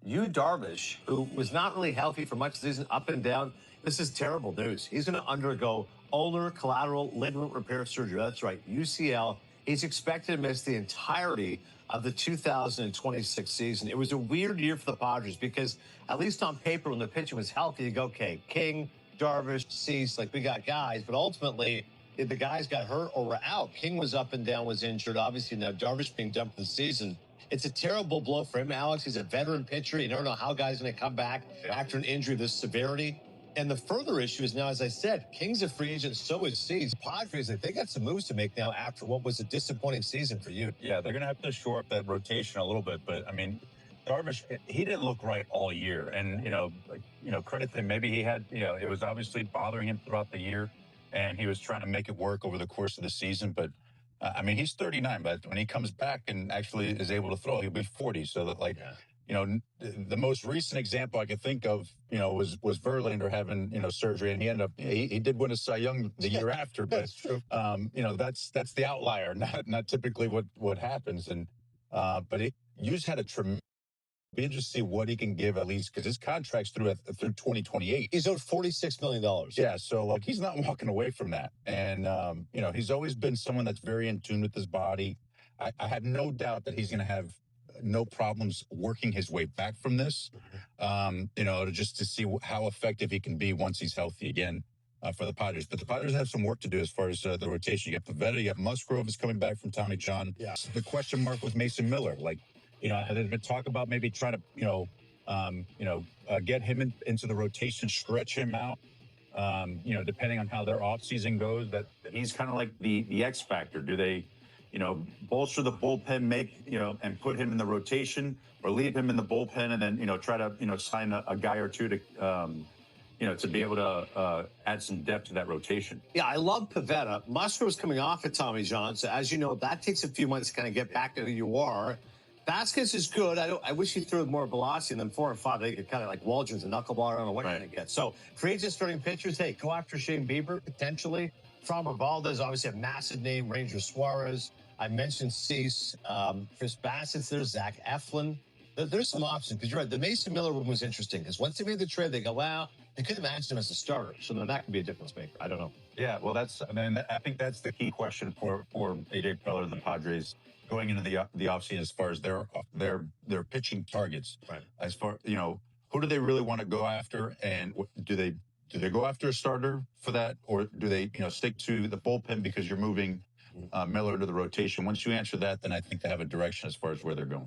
Darvish, who was not really healthy for much of the season, up and down. This is terrible news. He's going to undergo ulnar collateral ligament repair surgery. That's right, UCL. He's expected to miss the entirety of the 2026 season. It was a weird year for the Padres because, at least on paper, when the pitcher was healthy, you go, okay, King, Darvish, Cease, like we got guys, but ultimately, if the guys got hurt or were out, King was up and down, was injured. Obviously, now Darvish being done for the season. It's a terrible blow for him, Alex. He's a veteran pitcher. You never know how guys are going to come back after an injury of this severity. And the further issue is now, as I said, King's a free agent, so is Cease. Padres, they got some moves to make now after what was a disappointing season for you. Yeah, they're going to have to shore up that rotation a little bit. But, I mean, Darvish, he didn't look right all year. And, credit to him. Maybe he had, it was obviously bothering him throughout the year. And he was trying to make it work over the course of the season. But, he's 39, but when he comes back and actually is able to throw, he'll be 40. So that, the most recent example I could think of, was Verlander having, surgery, and he ended up, he did win a Cy Young the year after, but, That's true. That's the outlier, not typically what happens. And, but Hughes had a tremendous, be interested to see what he can give, at least because his contract's through 2028. He's owed $46 million. Yeah, so he's not walking away from that. And he's always been someone that's very in tune with his body. I have no doubt that he's going to have no problems working his way back from this. Just to see how effective he can be once he's healthy again for the Padres. But the Padres have some work to do as far as the rotation. You got Pivetta, you got Musgrove is coming back from Tommy John. Yeah. The question mark with Mason Miller, there's been talk about maybe trying to, get him into the rotation, stretch him out. Depending on how their offseason goes, that he's kind of like the X factor. Do they, bolster the bullpen, and put him in the rotation, or leave him in the bullpen and then, try to, sign a guy or two to, to be able to add some depth to that rotation. Yeah, I love Pivetta. Musgrove's coming off at Tommy John, so as you know, that takes a few months to kind of get back to who you are. Vasquez is good. I wish he threw more velocity than 4 and 5. They could kind of like Waldron's a knuckleball. I don't know what you're going to get. So, free agent starting pitchers, hey, go after Shane Bieber, potentially. Framber Valdez, obviously a massive name. Ranger Suarez. I mentioned Cease. Chris Bassett's there. Zach Eflin. There's some options, because you're right. The Mason Miller one was interesting, because once they made the trade, they go, wow, they could imagine him as a starter. So then that could be a difference maker. I don't know. Yeah, well, I think that's the key question for AJ Preller and the Padres going into the offseason as far as their pitching targets. Right. As far, who do they really want to go after, and do they go after a starter for that, or do they stick to the bullpen because you're moving Miller to the rotation? Once you answer that, then I think they have a direction as far as where they're going.